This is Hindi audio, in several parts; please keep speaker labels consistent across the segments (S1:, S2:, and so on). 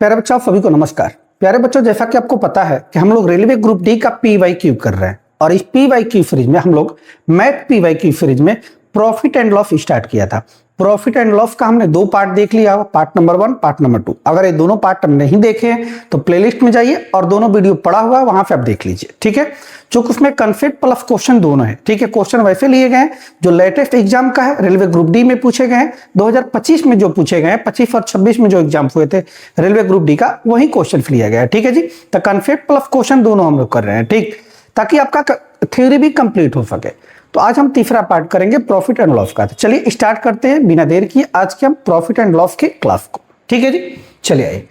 S1: प्यारे बच्चों, आप सभी को नमस्कार। प्यारे बच्चों, जैसा कि आपको पता है कि हम लोग रेलवे ग्रुप डी का PYQ कर रहे हैं और इस PYQ सीरीज में हम लोग मैथ PYQ सीरीज में प्रॉफिट एंड लॉस स्टार्ट किया था। प्रॉफिट एंड लॉस का हमने 2 पार्ट देख लिया, पार्ट नंबर 1, पार्ट नंबर 2। अगर ये दोनों पार्ट हम नहीं देखे हैं तो प्लेलिस्ट में जाइए और दोनों वीडियो पड़ा हुआ है, वहां पे आप देख लीजिए, ठीक है। चूंकि उसमें कंसेप्ट प्लस क्वेश्चन दोनों है, ठीक है। क्वेश्चन वैसे लिए गए हैं जो लेटेस्ट एग्जाम का है, रेलवे ग्रुप डी में पूछे गए हैं। 2025 में जो पूछे गए हैं, 25 और 26 में जो एग्जाम हुए थे रेलवे ग्रुप डी का, वही क्वेश्चन लिया गया है, ठीक है जी। तो कंसेप्ट प्लस क्वेश्चन दोनों हम लोग कर रहे हैं, ठीक, ताकि आपका थ्योरी भी कंप्लीट हो सके। तो आज हम तीसरा पार्ट करेंगे प्रॉफिट एंड लॉस का। तो चलिए स्टार्ट करते हैं बिना देर किए आज के हम प्रॉफिट एंड लॉस के क्लास को, ठीक है जी। चलिए आइए,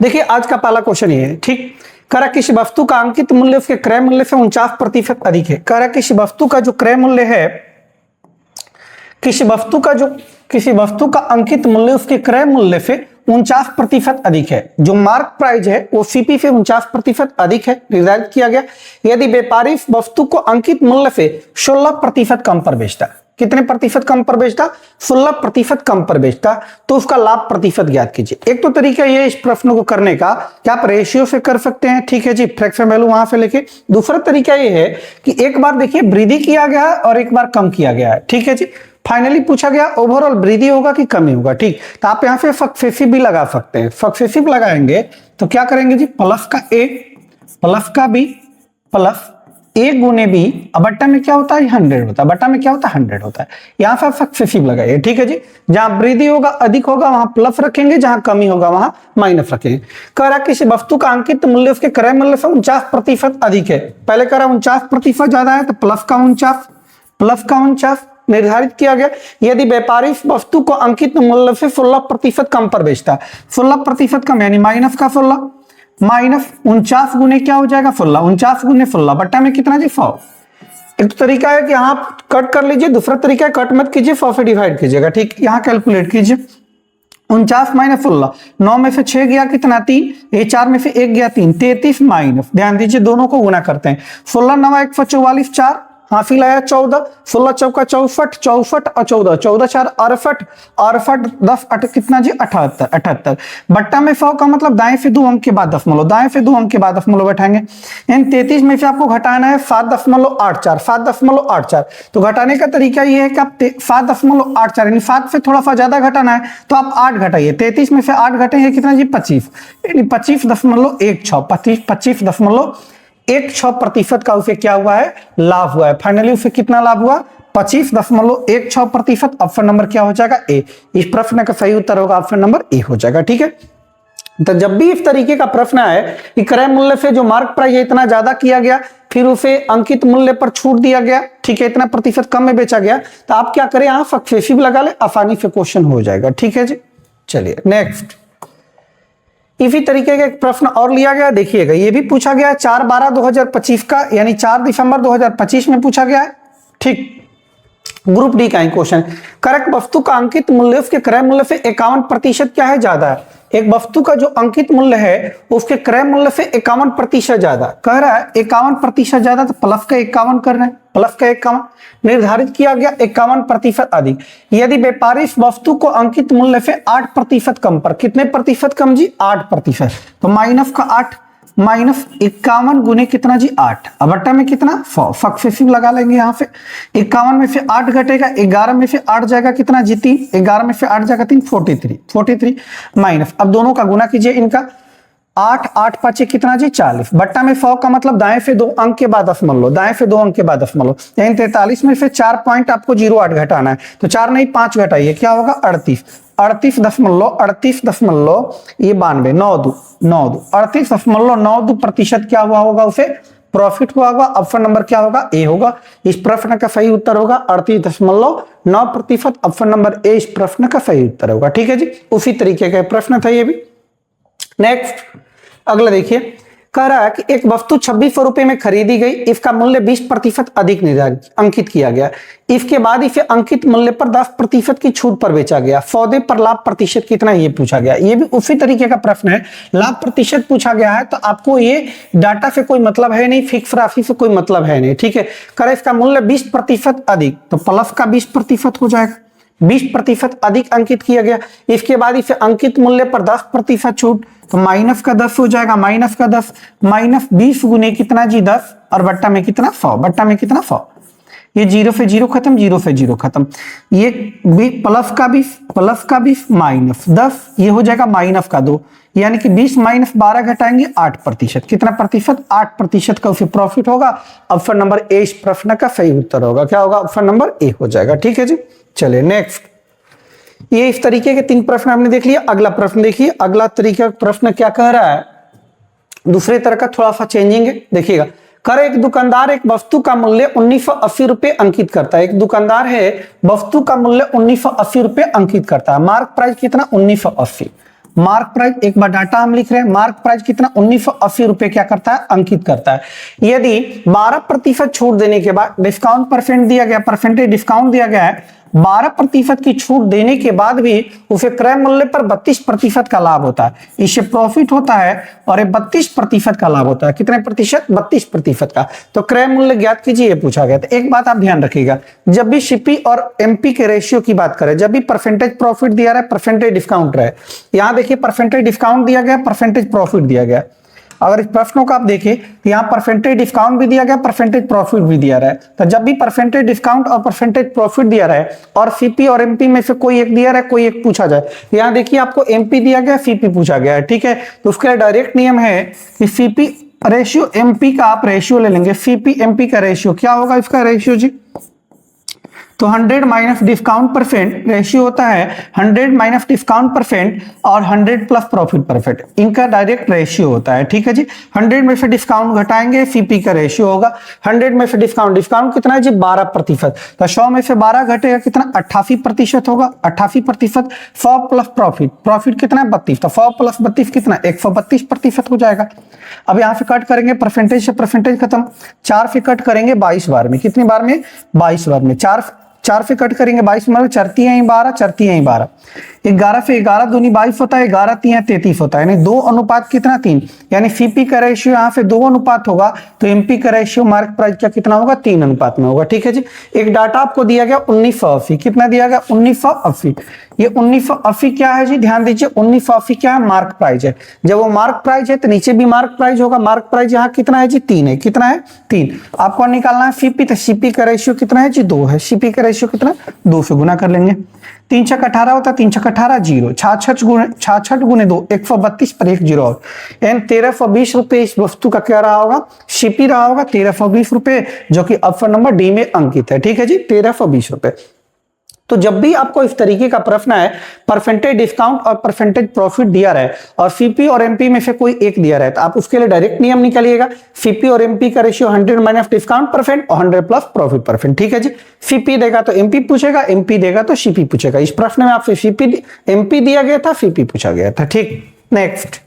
S1: देखिए आज का पहला क्वेश्चन ये है, ठीक। करा किसी वस्तु का अंकित मूल्य उसके क्रय मूल्य से 49% अधिक है। करा किसी वस्तु का जो क्रय मूल्य है, किसी वस्तु का अंकित मूल्य उसके क्रय मूल्य से 49% अधिक है। जो मार्क प्राइस है वो सीपी से 49% अधिक है, निर्धारित किया गया। यदि व्यापारी इस वस्तु को अंकित मूल्य से 16% कम पर बेचता, कितने प्रतिशत कम पर बेचता? 16% कम पर बेचता, तो उसका लाभ प्रतिशत ज्ञात कीजिए। एक तो तरीका ये इस प्रश्न को करने का कि आप रेशियो से कर सकते हैं, ठीक है जी, फ्रैक्शन वैल्यू वहां से लेके। दूसरा तरीका ये है कि एक बार देखिए वृद्धि किया गया है और एक बार कम किया गया है, ठीक है जी। फाइनली पूछा गया ओवरऑल वृद्धि होगा कि कमी होगा, ठीक। तो आप यहाँ पे सक्सेसिव भी लगा सकते हैं। सक्सेसिव लगाएंगे तो क्या करेंगे जी, प्लस का A प्लस का B प्लस A गुने B, बट्टा में क्या होता है 100 होता है, बट्टा में क्या होता है 100 होता है। यहाँ पे आप सक्सेसिव लगाइए, ठीक है जी। जहां वृद्धि होगा अधिक होगा वहां प्लस रखेंगे, जहां कमी होगा वहां माइनस रखेंगे। कह रहा किसी वस्तु का अंकित मूल्य उसके क्रय मूल्य से 49% अधिक है। पहले कह रहा 49% ज्यादा है तो प्लस का 49 निर्धारित किया गया। यदि व्यापारी इस वस्तु को अंकित मूल्य से 16% कम पर बेचता है, 16% कम यानी माइनस का 16, माइनस 49 गुने क्या हो जाएगा 16, 49 गुने 16 बट्टा में कितना जी 100। एक तो तरीका है कि आप कट कर लीजिए, दूसरा तरीका है कट मत कीजिए, 100 से डिवाइड कीजिएगा, ठीक। यहाँ कैलकुलेट कीजिए 49 माइनस 16, 9 में से 6 गया कितना 3, ये 4 में से 1 गया 3, 33 माइनस, ध्यान दीजिए दोनों को गुना करते हैं। 16 9 144, 4 हासिल आया 14, 16 चौका 64, 64 और 14, 14 4 68, 68 10 8 कितना जी 78। बट्टा में 100 का मतलब दाएं से 2 अंक के बाद दशमलव, दाएं से 2 अंक के बाद दशमलव बैठाएंगे। इन 33 में से आपको घटाना है 7.84, तो घटाने का तरीका ये है कि आप 7.84 यानी 7 से थोड़ा सा ज्यादा घटाना है तो आप 8 घटाइए। 33 में से 8 घटेंगे कितना जी 25, यानी 25.16% का उसे क्या हुआ है लाभ हुआ है। फाइनली उसे कितना लाभ हुआ 25.16%। ऑप्शन नंबर क्या हो जाएगा ए। इस प्रश्न का सही उत्तर होगा ऑप्शन नंबर ए हो जाएगा, ठीक है। तो जब भी इस तरीके का प्रश्न आए कि क्रय मूल्य से जो मार्क प्राइस है इतना ज्यादा किया गया, फिर उसे अंकित मूल्य पर छूट दिया गया, ठीक है, इतना प्रतिशत कम में बेचा गया, तो आप क्या करें यहां सक्सेसिव लगा ले, आसानी से क्वेश्चन हो जाएगा, ठीक है जी। चलिए नेक्स्ट, इसी तरीके का एक प्रश्न और लिया गया, देखिएगा ये भी पूछा गया 4/12/2025 का, यानी 4 दिसंबर 2025 में पूछा गया है, ठीक। ग्रुप डी का ही क्वेश्चन। करेक्ट वस्तु का अंकित मूल्य उसके क्रय मूल्य से 51% क्या है ज्यादा है। एक वस्तु का जो अंकित मूल्य है उसके क्रय मूल्य से 51% ज्यादा, कह रहा है 51% ज्यादा, तो प्लस का 51 कर रहे हैं, प्लस का 51 निर्धारित किया गया 51% अधिक। यदि व्यापारी इस वस्तु को अंकित मूल्य से 8% कम पर, कितने प्रतिशत कम जी 8%, तो माइनस का 8 माइनस 51 गुने कितना जी 8, बट्टा में कितना 100, सक्सेसिव लगा लेंगे यहाँ से। 51 में से 8 घटेगा, 11 में से 8 जाएगा कितना जी 3, 11 में से 8 जाएगा 3, 43 माइनस, अब दोनों का गुना कीजिए इनका, 8 8 5 कितना जी 40, बट्टा में 100 का मतलब दाएं से 2 अंक के बाद दशमलव, दाएं से 2 अंक के बाद दशमलव, यानी 43 में से 4 पॉइंट आपको 0.8 घटाना है, तो 4 नहीं 5 घटाइए, क्या होगा 38, 38.92, ये 92, 38.92% क्या हुआ होगा उसे प्रॉफिट हुआ होगा। ऑप्शन नंबर क्या होगा ए होगा। इस प्रश्न का सही उत्तर होगा 38.9%। ऑप्शन नंबर ए इस प्रश्न का सही उत्तर होगा, ठीक है जी। उसी तरीके का प्रश्न था ये भी। नेक्स्ट अगला देखिए, कह रहा है कि एक वस्तु 2600 रुपए में खरीदी गई, इसका मूल्य 20% अधिक निर्धारित अंकित किया गया, इसके बाद इसे अंकित मूल्य पर 10% की छूट पर बेचा गया, सौदे पर लाभ प्रतिशत कितना ये पूछा गया। ये भी उसी तरीके का प्रश्न है, लाभ प्रतिशत पूछा गया है, तो आपको ये डाटा से कोई मतलब है नहीं, फिक्स राशि से कोई मतलब है नहीं, ठीक है। कह रहा है इसका मूल्य 20% अधिक, तो प्लस का 20% हो जाएगा, 20% अधिक अंकित किया गया, इसके बाद इसे अंकित मूल्य पर 10% छूट, तो माइनस का 10 हो जाएगा, माइनस का 10, माइनस 20 गुने कितना जी 10 और बट्टा में कितना 100, बट्टा में कितना 100, ये 0 से 0 खत्म, 0 से 0 खत्म, ये प्लस का 20, प्लस का 20 माइनस 10, ये हो जाएगा माइनस का 2, यानी कि 20 माइनस 12 घटाएंगे 8%, कितना प्रतिशत 8% का उसे प्रॉफिट होगा। ऑप्शन नंबर ए इस प्रश्न का सही उत्तर होगा, क्या होगा ऑप्शन नंबर ए हो जाएगा। ठीक है जी, चलिए नेक्स्ट, ये इस तरीके के 3 प्रश्न हमने देख लिया। अगला प्रश्न देखिए, अगला तरीका प्रश्न क्या कह रहा है, दूसरे तरह का थोड़ा सा चेंजिंग है, देखिएगा। कर एक दुकानदार एक वस्तु का मूल्य 1980 रुपए अंकित करता है, एक दुकानदार है वस्तु का मूल्य 1980 रुपए अंकित करता है, मार्क प्राइस कितना 1980, मार्क प्राइस एक बार डाटा हम लिख रहे हैं, मार्क प्राइस कितना 1980 रुपए क्या करता है अंकित करता है। यदि 12% छूट देने के बाद डिस्काउंट परसेंट दिया गया, परसेंटेज डिस्काउंट दिया गया है, 12% की छूट देने के बाद भी उसे क्रय मूल्य पर 32% का लाभ होता है, इससे प्रॉफिट होता है और ये 32% का लाभ होता है, कितने प्रतिशत 32% का। तो क्रय मूल्य ज्ञात कीजिए, ये पूछा गया। तो एक बात आप ध्यान रखिएगा, जब भी सीपी और एमपी के रेशियो की बात करें, जब भी परसेंटेज प्रॉफिट दिया रहा है, परसेंटेज डिस्काउंट रहे, यहां देखिए परसेंटेज डिस्काउंट दिया गया, परसेंटेज प्रॉफिट दिया गया। अगर इस प्रश्नों को आप देखें तो यहाँ परसेंटेज डिस्काउंट भी दिया गया, परसेंटेज प्रॉफिट भी दिया रहा है। तो जब भी परसेंटेज डिस्काउंट और परसेंटेज प्रॉफिट दिया रहा है और सीपी और एमपी में से कोई एक दिया रहा है, कोई एक पूछा जाए, यहाँ देखिए आपको एमपी दिया गया, सीपी पूछा गया है, ठीक है। तो उसका डायरेक्ट नियम है कि सीपी रेशियो एमपी का आप रेशियो ले लेंगे, सीपी एमपी का रेशियो क्या होगा इसका रेशियो जी, तो 100 माइनस डिस्काउंट परसेंट रेशियो होता है 100 माइनस डिस्काउंट परसेंट और 100 प्लस प्रॉफिट परसेंट, इनका डायरेक्ट रेशियो होता है। ठीक है जी, 100 में से डिस्काउंट घटाएंगे, सीपी का रेशियो होगा 100 में से डिस्काउंट, डिस्काउंट कितना है जी 12%, तो 100 में से 12 घटेगा कितना 88% होगा, 88%। 100 प्लस प्रॉफिट, प्रॉफिट कितना है 32, तो 100 प्लस 32 कितना 132% हो जाएगा। अब यहाँ से कट करेंगे, परसेंटेज से परसेंटेज खत्म, 4 से कट करेंगे 22 बार में, कितनी बार में 22 बार में, 4 से कट करेंगे 22 में, चरती है 12, चरती है 12, 11 से 11 दूनी 22 होता है, 11 3 33 होता है, यानी 2 अनुपात कितना 3, यानी सीपी का रेशियो यहाँ पे 2 अनुपात होगा, तो एमपी का रेशियो मार्क प्राइस का कितना होगा 3 अनुपात में होगा। ठीक है जी, एक डाटा आपको दिया गया 1980, कितना दिया गया 1980, ये 1980 क्या है जी, ध्यान दीजिए 1980 क्या है मार्क प्राइस है, जब वो मार्क प्राइस है तो नीचे भी मार्क प्राइस होगा, मार्क प्राइस यहाँ कितना है जी 3 है, कितना है 3। आपको निकालना है सीपी, तो सीपी का रेशियो कितना है जी 2 है, सीपी का रेशियो कितना 2 से गुना कर लेंगे, 3 छक 18 होता है, 3 छक 18 0, 66 गुने 2 132 पर 1 0, यानी 1320 रुपए इस वस्तु का क्या रहा होगा सीपी रहा होगा 1320 रुपए, जो कि ऑप्शन नंबर डी में अंकित है। ठीक है जी, 1320 रुपए। तो जब भी आपको इस तरीके का प्रश्न है, परसेंटेज डिस्काउंट और परसेंटेज प्रॉफिट दिया रहा है और सीपी और एमपी में से कोई एक दिया रहा है, तो आप उसके लिए डायरेक्ट नियम निकालिएगा, सीपी और एमपी का रेशियो 100 माइनस डिस्काउंट परसेंट और 100 प्लस प्रॉफिट परसेंट। ठीक है जी, सीपी देगा तो एमपी पूछेगा, एमपी देगा तो सीपी पूछेगा। इस प्रश्न में आपसे सीपी एमपी दिया गया था, सीपी पूछा गया था। ठीक, नेक्स्ट,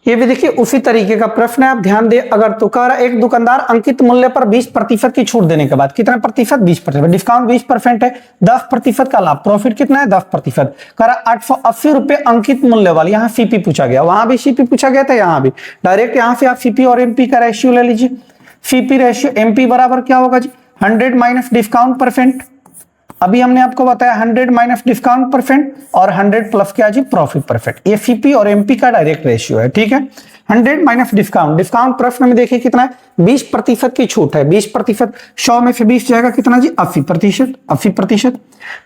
S1: ये भी देखिए उसी तरीके का प्रश्न है, आप ध्यान दें। अगर तो कह रहा एक दुकानदार अंकित मूल्य पर 20% की छूट देने के बाद, कितना प्रतिशत 20%, डिस्काउंट 20% है, 10% का लाभ, प्रॉफिट कितना है 10%, कह रहा 880 रुपए अंकित मूल्य वाली, यहाँ सीपी पूछा गया, वहां भी सीपी पूछा गया था, यहाँ भी डायरेक्ट यहाँ से आप सीपी और एमपी का रेशियो ले लीजिए। सीपी रेशियो एमपी बराबर क्या होगा जी 100 माइनस डिस्काउंट परसेंट, अभी हमने आपको बताया 100 माइनस डिस्काउंट परसेंट और 100 प्लस क्या जी प्रॉफिट परसेंट, ये सीपी और एमपी का डायरेक्ट रेशियो है। ठीक है, 100 माइनस डिस्काउंट, डिस्काउंट प्रश्न में देखिए कितना है 20% की छूट है, 20%, 100 में से 20 जाएगा कितना जी 80%, 80%।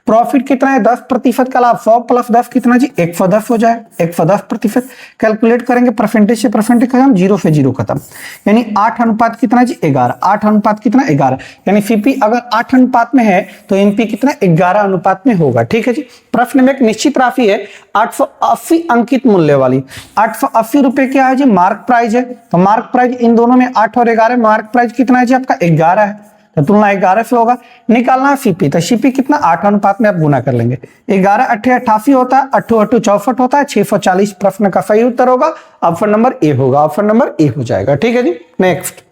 S1: प्रॉफिट कितना है 10% का लाभ, 100 प्लस 10 कितना जी 110 हो जाए, 110%। कैलकुलेट करेंगे परसेंटेज से परसेंटेज खत्म, 0 से 0 खत्म, यानी 8 अनुपात कितना जी 11, 8 अनुपात कितना 11, यानी सीपी अगर 8 अनुपात में है तो एमपी कितना 11 अनुपात में होगा। ठीक है जी, प्रश्न में एक निश्चित राशि है 880 अंकित मूल्य वाली, 880 रुपए क्या है जी मार्क प्राइस है, तो मार्क प्राइस इन दोनों में 8 और 11, मार्क प्राइस कितना है जी आपका 11 है, तो तुलना 11 से होगा। निकालना है सीपी, तो सीपी कितना 8 अनुपात में आप गुना कर लेंगे, 11 8 88 होता है, 8 8 64 होता है, 640 प्रश्न का सही उत्तर होगा, ऑप्शन नंबर ए होगा, ऑप्शन नंबर ए हो जाएगा। ठीक है जी, नेक्स्ट,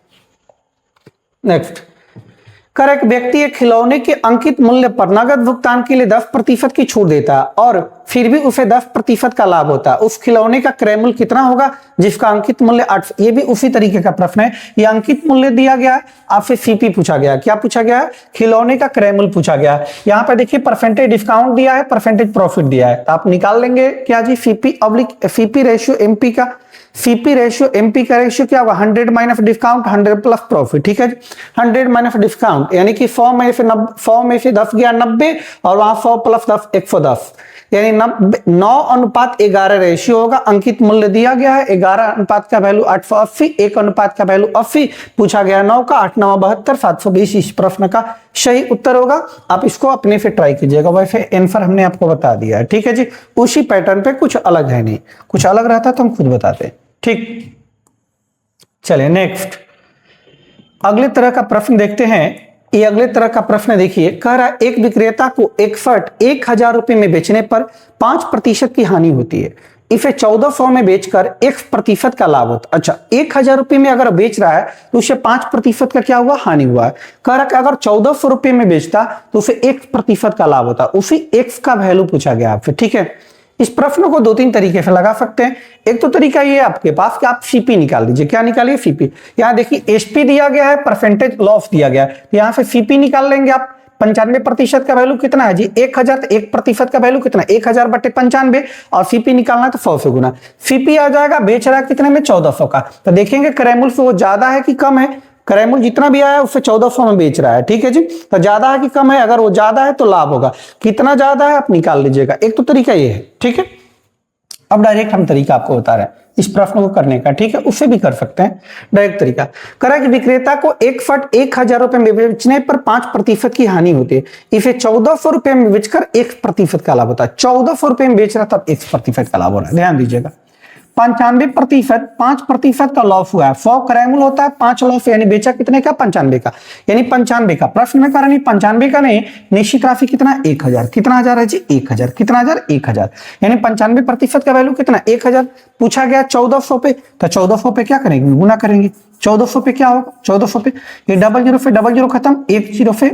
S1: कर एक व्यक्ति एक खिलौने के अंकित मूल्य पर नगद भुगतान के लिए 10% की छूट देता है और फिर भी उसे 10% का लाभ होता है। उस खिलौने का क्रय मूल्य कितना होगा जिसका अंकित मूल्य 8। ये भी उसी तरीके का प्रश्न है। ये अंकित मूल्य दिया गया है, आपसे सीपी पूछा गया। क्या पूछा गया है? खिलौने का क्रय मूल्य पूछा गया है। यहाँ पे देखिए परसेंटेज डिस्काउंट दिया है, परसेंटेज प्रॉफिट दिया है, तो आप निकाल लेंगे क्या जी, सीपी रेशियो एमपी का। सीपी रेशियो एमपी का रेशियो क्या होगा? 100 माइनस डिस्काउंट 100 प्लस प्रॉफिट। ठीक है जी, 100 माइनस डिस्काउंट यानी कि 100 में से 10 गया 90 और वहां 100 प्लस 10 110 यानी 9:11 रेशियो होगा। अंकित मूल्य दिया गया है 11 अनुपात का वैल्यू 880, 1 अनुपात का वैल्यू 80, पूछा गया 9 का, 8 9 72, 720 इस प्रश्न का सही उत्तर होगा। आप इसको अपने से ट्राई कीजिएगा, वैसे आंसर हमने आपको बता दिया है। ठीक है जी, उसी पैटर्न पे, कुछ अलग है नहीं, कुछ अलग रहता तो हम खुद बताते हैं। ठीक, चलिए नेक्स्ट अगले तरह का प्रश्न देखते हैं। ये अगले तरह का प्रश्न देखिए, कह रहा है एक विक्रेता को एक शर्ट 1000 रुपए में बेचने पर 5% की हानि होती है। इसे 1400 में बेचकर 1% का लाभ होता है। अच्छा, 1000 रुपए में अगर बेच रहा है तो उसे 5% का क्या हुआ? हानि हुआ है। कह रहा है कि अगर 1400 रुपए में बेचता तो उसे 1% का लाभ होता है। उसी एक्स का वैल्यू पूछा गया आपसे। ठीक है, इस प्रश्न को 2-3 तरीके से लगा सकते हैं। एक तो तरीका ये आपके पास कि आप सीपी निकाल दीजिए। क्या निकालिए? सीपी। यहां देखिए एसपी दिया गया है, परसेंटेज लॉस दिया गया है, यहां से सीपी निकाल लेंगे आप। 95% का वैल्यू कितना है जी? 1000, तो 1% का वैल्यू कितना? 1000 बटे 95 और सीपी निकालना तो 100 से गुना। सीपी आ जाएगा, बेच रहा है कितने में? 1400 का। तो देखेंगे क्रय मूल्य से वो ज्यादा है कि कम है। क्रय मूल्य जितना भी आया उससे 1400 में बेच रहा है। ठीक है जी, तो ज्यादा है कि कम है? अगर वो ज्यादा है तो लाभ होगा। कितना ज्यादा है आप निकाल लीजिएगा। एक तो तरीका ये है। ठीक है, अब डायरेक्ट हम तरीका आपको बता रहे हैं इस प्रश्न को करने का। ठीक है, उससे भी कर सकते हैं डायरेक्ट तरीका। करा कि विक्रेता को एक शर्ट 1000 रुपए में बेचने पर 5% की हानि होती है। इसे 1400 रुपए में बेचकर 1% का लाभ होता है। 1400 रुपए में बेच रहा तब 1% का लाभ हो रहा है। ध्यान दीजिएगा, 95%, 5% का लॉस हुआ है। 100 क्रय मूल्य होता है, 5 लॉस यानी बेचा कितने का? 95 का, यानी 95 का। प्रश्न में कहा नहीं 95 का नहीं, निश्चित राशि कितना? 1000। कितना हजार है जी? 1000। कितना हजार? 1000, यानी 95% का वैल्यू कितना? 1000। पूछा गया 1400 पे, तो 1400 पे क्या करेंगे? गुना करेंगे। 1400 पे क्या होगा? 1400 पे ये 00 से 00 खत्म, 10 से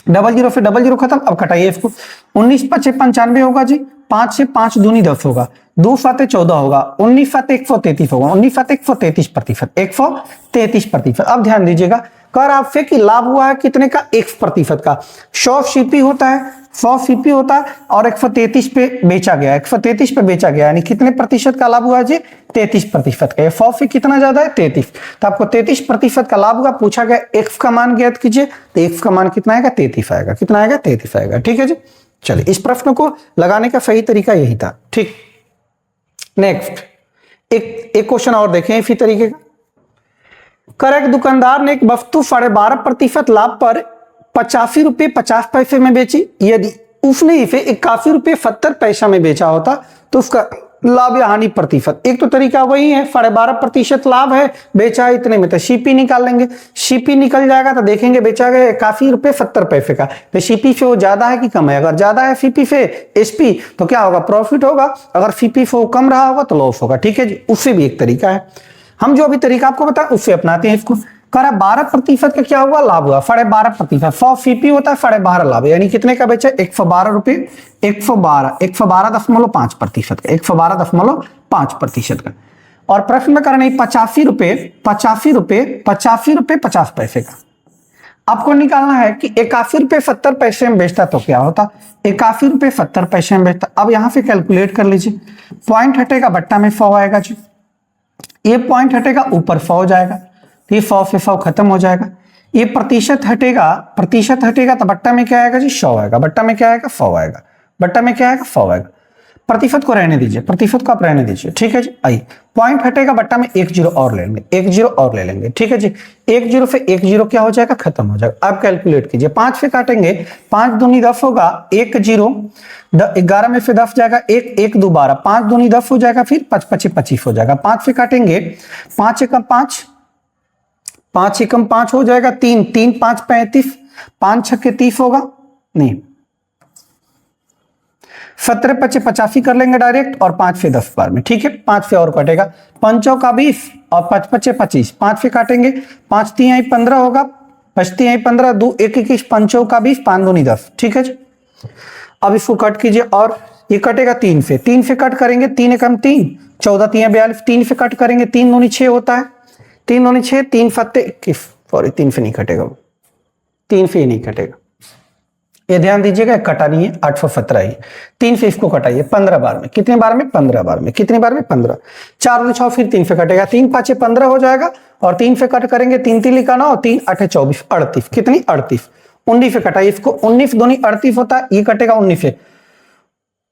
S1: 00 से 00 खत्म। अब कटाइए इसको। 19 5 95 होगा जी, 5 से 5 दूनी 10 होगा, 2 7 14 होगा, 19 7 133 होगा, 19 7 133%, 133%। अब ध्यान दीजिएगा, कर आपसे कि लाभ हुआ है कितने का? 1% का। 100 सीपी होता है, 100 सीपी होता है और 133 पे बेचा गया, 133 पे बेचा गया, यानी कितने प्रतिशत का लाभ हुआ जी? 33% का। 100 से कितना ज्यादा है? 33, तो आपको 33% का लाभ हुआ। पूछा गया एक्स का मान ज्ञात कीजिए, तो एक्स का मान कितना आएगा? 33 आएगा। कितना आएगा? 33 आएगा। ठीक है जी, चलिए इस प्रश्न को लगाने का सही तरीका यही था। ठीक, नेक्स्ट एक क्वेश्चन और देखें इसी तरीके का। करेक्ट, दुकानदार ने एक वस्तु 12.5% लाभ पर 85 रुपये 50 पैसे में बेची। यदि उसने इसे 81 रुपये 70 पैसा में बेचा होता तो उसका लाभ या हानि प्रतिशत। एक तो तरीका वही है, 12.5% लाभ है, बेचा है इतने में, तो सीपी निकाल लेंगे। सीपी निकल जाएगा तो देखेंगे बेचा गया 81 रुपये 70 पैसे का, तो सीपी से वो ज्यादा है कि कम है? अगर ज्यादा है सीपी से एसपी तो क्या होगा? प्रॉफिट होगा। अगर सीपी से वो कम रहा होगा तो लॉस होगा। ठीक है जी, उससे भी एक तरीका है। हम जो अभी तरीका आपको बताया उससे अपनाते हैं इसको। करा 12% का क्या हुआ? लाभ हुआ 12.5%। 100 सीपी होता है, 12.5 लाभ, यानी कितने का बेचा? 112 रुपये, 112.5% का, 112.5% का। और प्रश्न में करना 85 रुपये 50 पैसे का। आपको निकालना है कि 81 रुपये 70 पैसे में बेचता तो क्या होता? 81 रुपये 70 पैसे में बेचता। अब यहां से कैलकुलेट कर लीजिए, पॉइंट हटेगा, बट्टा में 100 आएगा जी, ये पॉइंट हटेगा, ऊपर 100 हो जाएगा, तो ये 100 से 100 खत्म हो जाएगा। ये प्रतिशत हटेगा तो बट्टा में क्या आएगा जी? 100 आएगा। बट्टा में क्या आएगा? 100 आएगा। बट्टा में क्या आएगा? 100 आएगा। प्रतिशत को रहने दीजिए, प्रतिशत को आप रहने दीजिए। ठीक है जी, आइए पॉइंट हटेगा, बट्टा में 1 0 और ले लेंगे, 1 0 और ले लेंगे। ठीक है जी, 1 0 से 1 0 क्या हो जाएगा? खत्म हो जाएगा। आप कैलकुलेट कीजिए, 5 से काटेंगे, 5 दूनी 10 होगा, 1 0, 11 में से 10 जाएगा, 1 1 2 12, 5 दूनी 10 हो जाएगा, फिर 5 5 25 हो जाएगा। 5 से काटेंगे, 5 एकम 5, 5 एकम 5 हो जाएगा, 3 3 5 35, 5 6 30 होगा, नहीं 17 25 85 कर लेंगे डायरेक्ट, और 5 से 10 बार में। ठीक है, 5 से और काटेगा, 5 का 20 और 5 5 25, 5 से काटेंगे, 5 3 15 होगा, 5 3 15, 2 1 21, 5 का 20, 5 दूनी 10। ठीक है जी, अब इसको कट कीजिए और ये कटेगा 3 से, 3 से कट करेंगे, 3 एकम 3, 14 3 42, 3 से कट करेंगे, 3 दूनी 6 होता है, 3 दूनी 6, 3 फत्ते 21, सॉरी 3 से नहीं कटेगा, 3 से ही नहीं कटेगा, ये ध्यान दीजिएगा, कटा नहीं है, 817 ही, 3 से इसको कटाइए 15 बार में, कितने बार में? 15 बार में, कितने बार में? 15, 4 दूनी 6, फिर 3 से कटेगा, 3 5 15 हो जाएगा, और 3 से कट करेंगे, 3 3 लिखाना, और 3 8 24, 38, कितनी? 38, 19 से कटाइए इसको, 19 दूनी 38 होता है, ये कटेगा 19 से,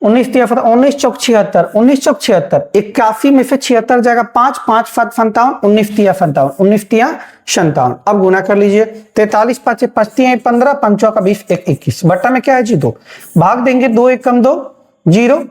S1: 19 तिया 19 चौक 76, 19 चौक 76, 81 में से 76 जाएगा 5, 5 7 57, 19 तिया 57, 19 तिया 57। अब गुना कर लीजिए, 43 5 5 तिया 15, 5 चौका 20, 1 21, बट्टा में क्या है जी 2, भाग देंगे, 2 एकम 2 0,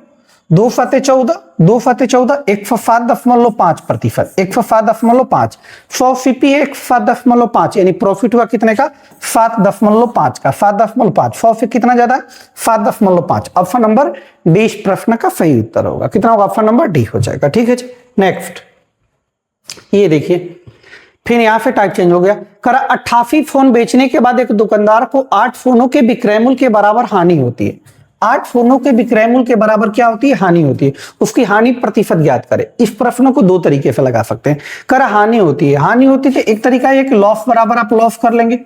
S1: 2 फते 14, 2 फते 14, 107.5%, 107.5, 100 सीपी 107.5, यानी प्रॉफिट हुआ कितने का? 7.5 का, 7.5, 100 से कितना ज्यादा? 7.5। ऑप्शन नंबर डी इस प्रश्न का सही उत्तर होगा, कितना होगा? ऑप्शन नंबर डी हो जाएगा, ठीक है जी। नेक्स्ट ये देखिए, फिर यहां से टाइप चेंज हो गया, करा 88 फोन बेचने के बाद एक दुकानदार को 8 फोनों के विक्रय मूल्य के बराबर हानि होती है। 8 फोनों के विक्रय मूल्य के बराबर क्या होती है? हानि होती है। उसकी हानि प्रतिशत ज्ञात करें। इस प्रश्न को 2 तरीके से लगा सकते हैं। करा हानि होती है, हानि होती है तो एक तरीका है कि लॉस बराबर आप लॉस कर लेंगे।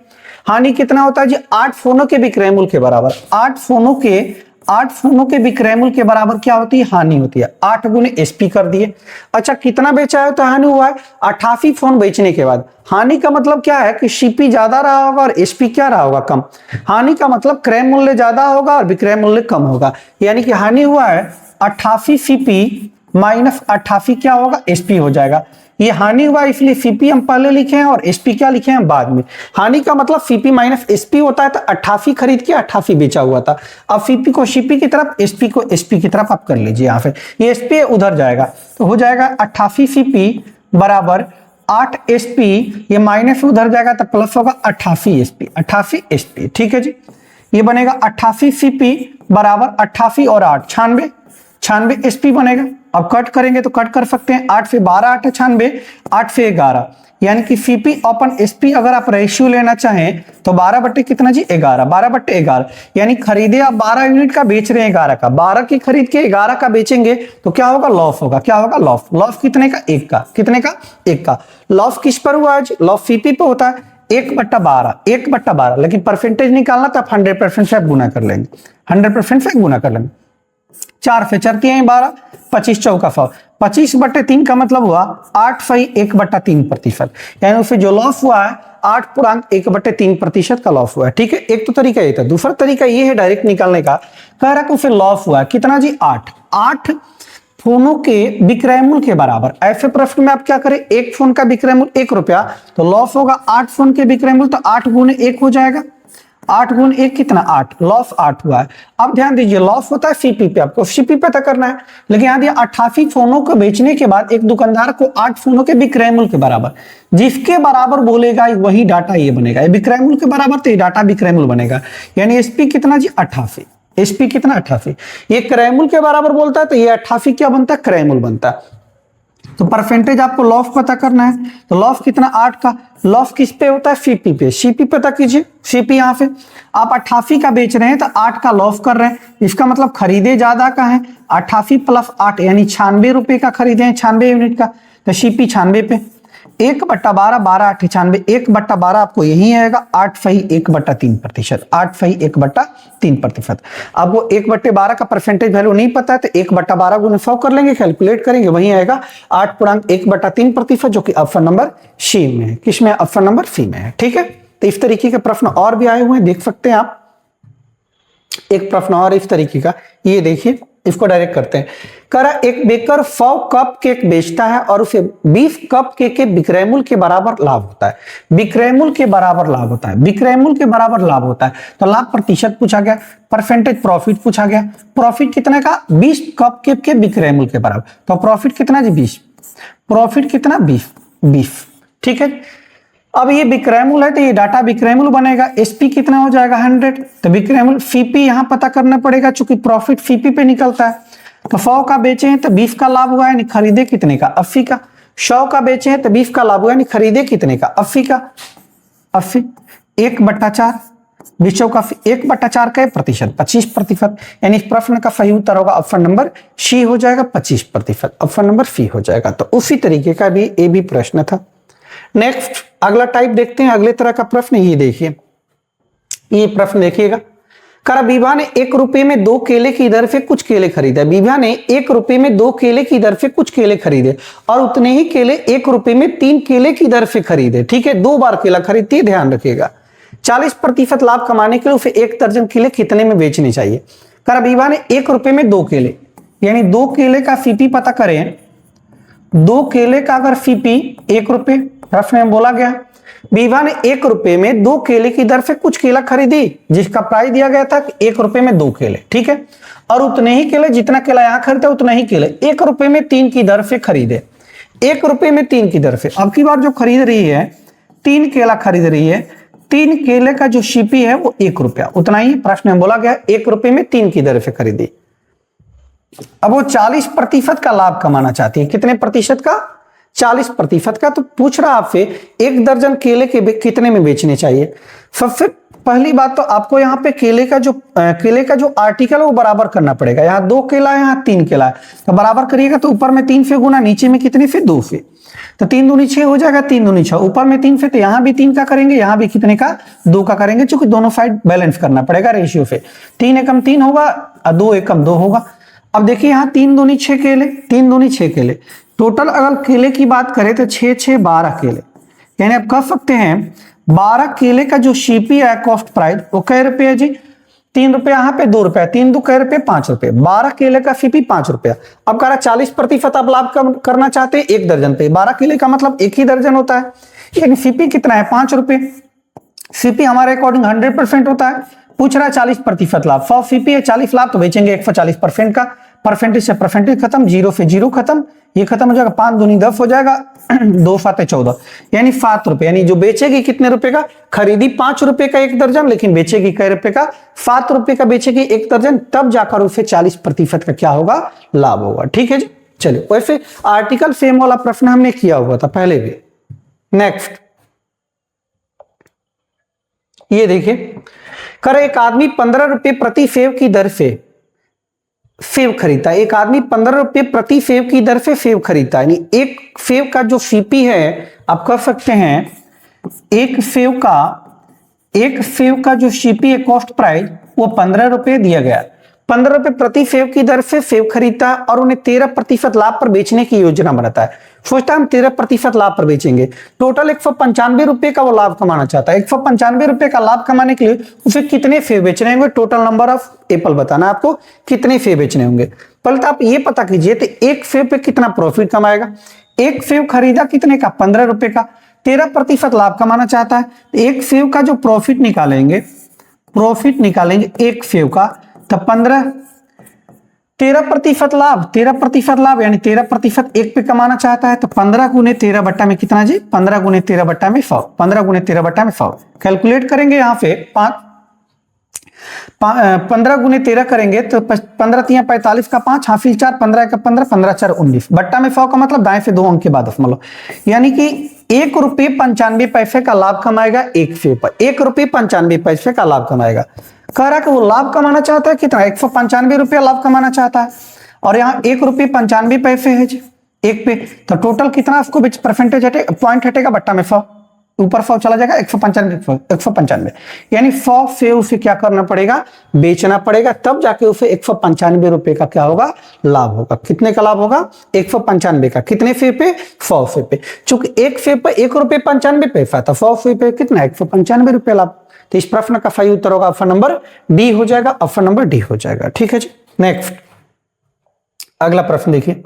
S1: हानि कितना होता है जी? 8 फोनों के विक्रय मूल्य के बराबर, 8 फोनों के विक्रय मूल्य के बराबर क्या होती है? हानि होती है। 8 गुने एसपी कर दिए। अच्छा कितना बेचा है तो हानि हुआ है? 88 फोन बेचने के बाद। हानि का मतलब क्या है कि सीपी ज्यादा रहा होगा और एसपी क्या रहा होगा? कम। हानि का मतलब क्रय मूल्य ज्यादा होगा और विक्रय मूल्य कम होगा, यानी कि हानि हुआ है 88 सीपी माइनस 88 क्या होगा? एसपी हो जाएगा। ये हानि हुआ इसलिए सीपी हम पहले लिखे हैं और एसपी क्या लिखे हैं बाद में। हानि का मतलब सीपी माइनस एसपी होता है, तो 88 खरीद के 88 बेचा हुआ था। अब सीपी को सीपी की तरफ, एसपी को एसपी की तरफ आप कर लीजिए। यहाँ पे ये एसपी उधर जाएगा तो हो जाएगा 88 सीपी बराबर 8 एसपी, ये माइनस उधर जाएगा तो प्लस होगा 88 एसपी, 88 एसपी, ठीक है जी। ये बनेगा 88 सीपी बराबर 88 और 8 96 एसपी बनेगा। अब कट करेंगे तो कट कर सकते हैं, 8 से 12 8 96, 8 से 11, यानी कि सीपी अपन एसपी अगर आप रेशियो लेना चाहें तो 12 बट्टे कितना जी? 11, 12 बट्टे 11, यानी खरीदे आप 12 यूनिट का, बेच रहे हैं 11 का। 12 की खरीद के 11 का बेचेंगे तो क्या होगा? लॉस होगा। क्या होगा? लॉस। लॉस कितने का? 1 का। कितने का? 1 का। लॉस किस पर हुआ है? लॉस सीपी पे होता है। 1/12, 1/12, लेकिन परसेंटेज निकालना तो आप 100% से गुना कर लेंगे, 100% से गुना कर लेंगे। 4 से 4 तिहाई 12, 25 चौका 100, 25/3 का मतलब हुआ 8/1/3%, यानी उससे जो लॉस हुआ है 8.1/3% का लॉस हुआ है, ठीक है। एक तो तरीका ये था। दूसरा तरीका ये है डायरेक्ट निकालने का, कह रहा कि उसे लॉस हुआ है कितना जी? 8 फोनों के विक्रय मूल्य के बराबर। ऐसे प्रश्न में आप क्या करें? एक फोन का विक्रय मूल्य 1 रुपया, तो लॉस होगा 8 फोन के विक्रय मूल्य, तो 8 गुने 1 हो जाएगा। 8 गुने 1 कितना? 8, लॉस 8 हुआ है। अब ध्यान दीजिए, लॉस होता है सीपी पे, आपको सीपी पता करना है, लेकिन यहां दिया 88 फोनों को बेचने के बाद एक दुकानदार को 8 फोनों के विक्रय मूल्य के बराबर, जिसके बराबर बोलेगा वही डाटा ये बनेगा। ये विक्रय मूल्य के बराबर तो ये डाटा विक्रय मूल्य बनेगा, यानी एसपी कितना जी? 88। एसपी कितना? 88। ये क्रय मूल्य के बराबर बोलता है तो ये 88 क्या बनता है? क्रय मूल्य बनता है। तो परसेंटेज आपको लॉस पता करना है, तो लॉस कितना? 8 का। लॉस किस पे होता है? सीपी पे। सीपी पता कीजिए, सीपी यहां से आप 88 का बेच रहे हैं तो 8 का लॉस कर रहे हैं, इसका मतलब खरीदे ज्यादा का है। 88 प्लस 8 यानी 96 रुपए का खरीदे हैं, 96 यूनिट का, तो सीपी 96 पे। 1/12, 12 8 96, 1/12 आपको यही आएगा 8.1/3%, 8.1/3%। आपको 1/12 का परसेंटेज वैल्यू नहीं पता है तो 1/12 गुने 100 कर लेंगे, कैलकुलेट करेंगे, वही आएगा 8.1/3%, जो कि ऑप्शन नंबर सी में है। किसमें? ऑप्शन नंबर सी में है, ठीक है। तो इस तरीके के प्रश्न और भी आए हुए हैं, देख सकते हैं आप। एक प्रश्न और इस तरीके का, ये देखिए, इसको डायरेक्ट करते हैं। करा एक बेकर 100 कप केक बेचता है और उसे 20 कप केक के विक्रय मूल्य के बराबर लाभ होता है। विक्रय मूल्य के बराबर लाभ होता है, विक्रय मूल्य के बराबर लाभ होता है, तो लाभ प्रतिशत पूछा गया, परसेंटेज प्रॉफिट पूछा गया। प्रॉफिट कितने का? 20 कप केक के विक्रय मूल्य के बराबर, तो प्रॉफिट कितना जी? 20। प्रॉफिट कितना? 20, ठीक है। अब ये विक्रय मूल्य है तो ये डाटा विक्रय मूल्य बनेगा। एसपी कितना हो जाएगा? 100, तो विक्रय मूल्य सीपी यहां पता करना पड़ेगा, चूंकि प्रॉफिट सीपी पे निकलता है। तो 100 का बेचे हैं तो 20 का लाभ हुआ है, खरीदे कितने का? 80 का। 100 का बेचे हैं तो 20 का लाभ हुआ है, खरीदे कितने का? 80 का। 80 1/4, 20 चौका 1/4 का प्रतिशत 25%, यानी इस प्रश्न का सही उत्तर होगा ऑप्शन नंबर सी हो जाएगा 25%, ऑप्शन नंबर सी हो जाएगा। तो उसी तरीके का भी ये भी प्रश्न था। नेक्स्ट अगला टाइप देखते हैं, अगले तरह का प्रश्न ये देखिए, ये प्रश्न देखिएगा। करा विभा ने 1 रुपए में 2 केले की दर से कुछ केले खरीदे। विभा ने 1 रुपए में 2 केले की दर से कुछ केले खरीदे और उतने ही केले 1 रुपए में 3 केले की दर से खरीदे। ठीक है, 2 बार केला खरीदती है, ध्यान रखिएगा। 40% लाभ कमाने के लिए उसे 1 दर्जन केले कितने में बेचने चाहिए। करा विभा ने 1 रुपए में 2 केले, यानी 2 केले का सीपी पता करें। 2 केले का अगर सीपी 1 रुपए, प्रश्न में बोला गया विभा ने 1 रुपए में 2 केले की दर से कुछ केला खरीदी, जिसका प्राइस दिया गया था 1 रुपए में 2 केले। ठीक है, और उतने ही केले, जितना केला यहां खरीदे उतना ही केले 1 रुपए में 3 की दर से खरीदे। 1 रुपए में 3 की दर से, अब की बार जो खरीद रही है 3 केला खरीद रही है, 3 केले का जो सीपी है वो 1 रुपया, उतना ही प्रश्न में बोला गया 1 रुपए में 3 की दर से खरीदी। अब वो 40% का लाभ कमाना चाहती है। कितने प्रतिशत का? 40% का। तो पूछ रहा आपसे 1 दर्जन केले के कितने में बेचने चाहिए। सबसे पहली बात तो आपको यहाँ पे केले का जो आर्टिकल है वो बराबर करना पड़ेगा। यहाँ 2 केला है, यहाँ 3 केला है, तो बराबर करिएगा तो ऊपर में 3 से गुना, नीचे में कितने से? 2 से। तो 3 दूनी 6 हो जाएगा, 3 दूनी 6, ऊपर में 3 से, तो यहाँ भी 3 का करेंगे, यहाँ भी कितने का? 2 का करेंगे, क्योंकि दोनों साइड बैलेंस करना पड़ेगा रेशियो से। 3 एकम 3 होगा और 2 एकम 2 होगा। अब देखिए यहाँ 3 दूनी 6 केले, 3 दूनी 6 केले, टोटल अगर केले की बात करें तो 6 6 12 केले, यानी आप कह सकते हैं 12 केले का जो सीपी है कॉस्ट प्राइस वो कै रुपये है जी? 3 रुपये, यहाँ पे 2 रुपया, 3 2 कै रुपये? 5 रुपये। 12 केले का सीपी 5 रुपया। अब कह रहा 40% आप लाभ करना चाहते हैं 1 दर्जन पे। 12 केले का मतलब 1 ही दर्जन होता है, लेकिन सीपी कितना है? 5 रुपये। सीपी हमारे अकॉर्डिंग 100% होता है, पूछ रहा है 40% लाभ। 100 सीपी है, 40 लाभ, तो बेचेंगे 140% का। परसेंटेज से परसेंटेज खत्म, 0 से 0 खत्म, ये खत्म हो जाएगा। 5 दूनी 10 हो जाएगा, 2 7 14, यानी 7 रुपए। यानी जो बेचेगी कितने रुपए का? खरीदी 5 रुपए का 1 दर्जन, लेकिन बेचेगी कै रुपए का? 7 रुपए का बेचेगी 1 दर्जन, तब जाकर उसे 40% का क्या होगा? लाभ होगा। ठीक है जी, चलिए। वैसे आर्टिकल सेम वाला प्रश्न हमने किया हुआ था पहले भी। नेक्स्ट ये देखिए, कर एक आदमी 15 रुपए प्रति सेव की दर से सेव खरीदता है। एक आदमी 15 रुपए प्रति सेव की दर से सेव खरीदता है, यानी एक सेव का जो सीपी है, आप कह सकते हैं एक सेव का जो सीपी है कॉस्ट प्राइस वो 15 रुपए दिया गया। 15 रुपए प्रति सेव की दर से सेव खरीदता है और उन्हें 13% लाभ पर बेचने की योजना बनाता है। सोचता है हम 13% लाभ पर बेचेंगे। टोटल 195 रुपए का वो लाभ कमाना चाहता है। 195 रुपए का लाभ कमाने के लिए उसे कितने सेव बेचने होंगे? टोटल नंबर ऑफ एप्पल बताना आपको, कितने सेव बेचने होंगे। पहले तो आप ये पता कीजिए तो एक सेव पे कितना प्रॉफिट कमाएगा। एक सेव खरीदा कितने का? 15 रुपए का, 13% लाभ कमाना चाहता है। एक सेव का जो प्रॉफिट निकालेंगे एक सेव का, तो 13% लाभ, 13% लाभ, यानी 13% एक पे कमाना चाहता है, तो 15 गुने 13 बट्टा में कितना जी? 15 गुने 13 बट्टा में 100, 15 गुने 13 बट्टा में 100। कैलकुलेट करेंगे यहाँ पे 15 गुने 13 करेंगे तो 15 3 45 का 5, हासिल 4, 15 का 15, 15 4 19, बट्टा में 100 का मतलब दाएं से 2 अंक के बाद मतलब, यानी कि 1 रुपये 95 पैसे का लाभ कमाएगा एक सेव पर। 1 रुपये 95 पैसे का लाभ कमाएगा। कह रहा कि वो लाभ कमाना चाहता है कितना? 195 रुपया लाभ कमाना चाहता है, और यहाँ 1 रुपये 95 पैसे है जी एक पे, तो टोटल कितना उसको परसेंटेज हटे, पॉइंट हटेगा बट्टा में 100, ऊपर 100 चला जाएगा, 195, यानी 100 से उसे क्या करना पड़ेगा? बेचना पड़ेगा, तब जाके उसे 195 रुपए का क्या होगा? लाभ होगा। कितने का लाभ होगा? 195 का। कितने सेव पे? 100 सेव पे। चूंकि एक सेव पे 1 रुपये 95 पैसा था, 100 सेव पे कितना? 195 रुपए लाभ। तो इस प्रश्न का सही उत्तर होगा ऑप्शन नंबर डी हो जाएगा, ऑप्शन नंबर डी हो जाएगा। ठीक है जी, नेक्स्ट अगला प्रश्न देखिए।